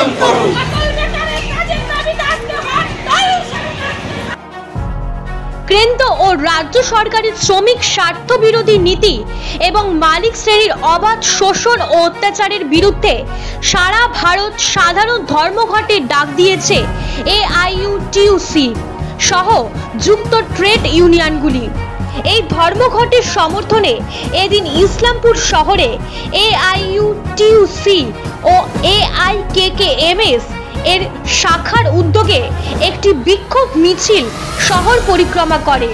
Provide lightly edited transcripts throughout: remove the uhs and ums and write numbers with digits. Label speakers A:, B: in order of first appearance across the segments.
A: পালন করুন।
B: কেন্দ্র ও রাজ্য সরকারের শ্রমিক স্বার্থ বিরোধী নীতি এবং মালিক শ্রেণীর অবাধ শোষণ ও অত্যাচারের বিরুদ্ধে সারা ভারত সাধারণ ধর্মঘটের ডাক দিয়েছে AIUTUC সহ যুক্ত ট্রেড ইউনিয়নগুলি। এই ধর্মঘটের সমর্থনে এদিন ইসলামপুর শহরে AIUTUC ও AIKKMS এর শাখার উদ্যোগে একটি বিক্ষোভ মিছিল শহর পরিক্রমা করে।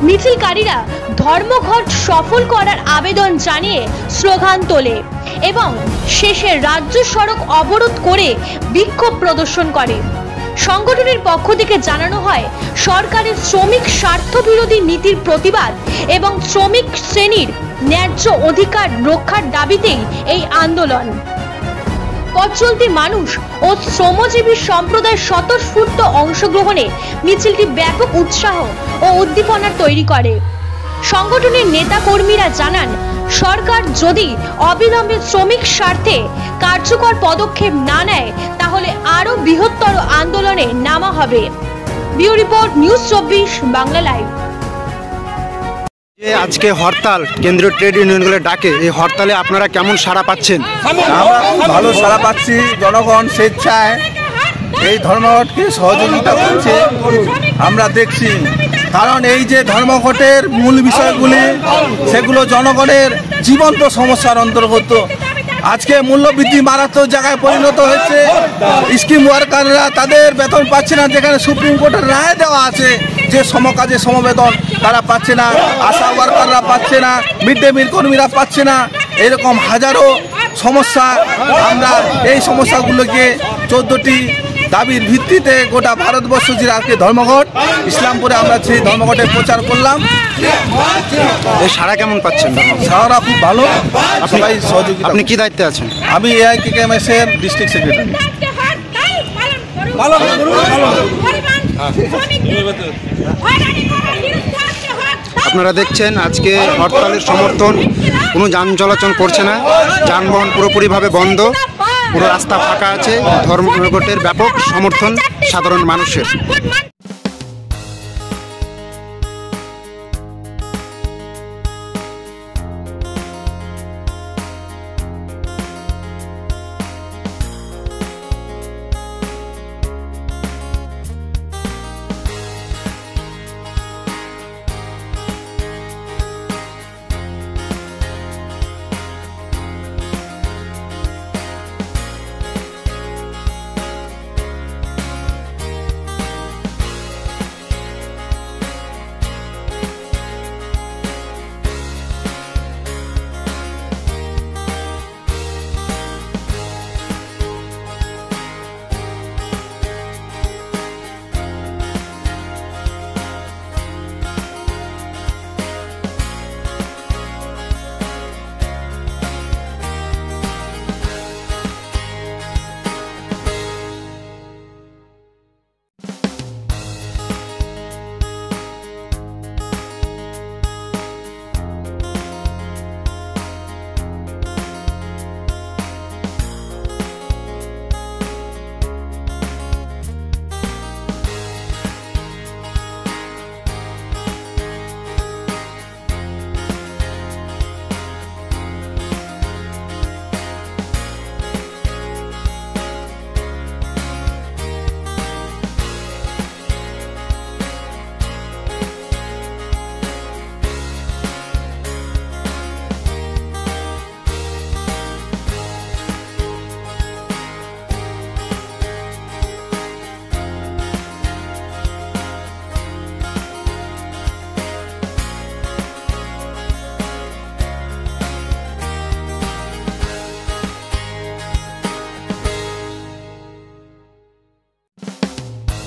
B: মিছিলকারীরা ধর্মঘট সফল করার আবেদন জানিয়ে স্লোগান তোলে এবং শেষে রাজ্য সড়ক অবরোধ করে বিক্ষোভ প্রদর্শন করে। সংগঠনের পক্ষ থেকে জানানো হয়, সরকারের শ্রমিক স্বার্থ বিরোধী নীতির প্রতিবাদ এবং শ্রমিক শ্রেণীর ন্যায্য অধিকার রক্ষার দাবিতেই এই আন্দোলন। পথচলতি মানুষ ও শ্রমজীবী সম্প্রদায়ের স্বতঃস্ফূর্ত অংশগ্রহণে মিছিলটি ব্যাপক উৎসাহ ও উদ্দীপনা তৈরি করে। সংগঠনের নেতা কর্মীরা জানান, সরকার যদি অবিলম্বে শ্রমিক স্বার্থে কার্যকর পদক্ষেপ না নেয় তাহলে আরো বৃহত্তর আন্দোলনে নামা হবে। Bureau report, news 24 Bangla live.
C: আজকে হরতাল কেন্দ্রীয় ট্রেড ইউনিয়নগুলোর ডাকে, এই হরতালে আপনারা কেমন সাড়া পাচ্ছেন?
D: আমরা খুব ভালো সাড়া পাচ্ছি। জনগণ স্বেচ্ছায় এই ধর্মঘটকে সহযোগিতা করছে আমরা দেখছি। কারণ এই যে ধর্মঘটের মূল বিষয়গুলি, সেগুলো জনগণের জীবন্ত সমস্যার অন্তর্গত। আজকে মূল্যবৃদ্ধি মারাত্মক জায়গায় পরিণত হয়েছে। স্কিম ওয়ার্কাররা তাদের বেতন পাচ্ছে না, যেখানে সুপ্রিম কোর্টের রায় দেওয়া আছে যে সমকাজে সমবেতন তারা পাচ্ছে না, আশা ওয়ার্কাররা পাচ্ছে না, মিড ডে মিল কর্মীরা পাচ্ছে না। এরকম হাজারো সমস্যা। আমরা এই সমস্যাগুলোকে 14টি দাবির ভিত্তিতে গোটা ভারতবর্ষ জুড়ে আজকে ধর্মঘট, ইসলামপুরে আমরা সেই ধর্মঘটের প্রচার করলাম।
C: এই সাড়া কেমন পাচ্ছেন?
D: সারা খুব ভালো। সবাই সহযোগিতা।
C: আপনি কি দায়িত্বে আছেন?
D: আমি AIKKMS এর ডিস্ট্রিক্ট সেক্রেটারি।
C: আপনারা দেখছেন আজকে হরতালের সমর্থন, কোনো যান চলাচল করছে না, যানবাহন পুরোপুরিভাবে বন্ধ, পুরো রাস্তা ফাঁকা আছে। ধর্মঘটের ব্যাপক সমর্থন সাধারণ মানুষের।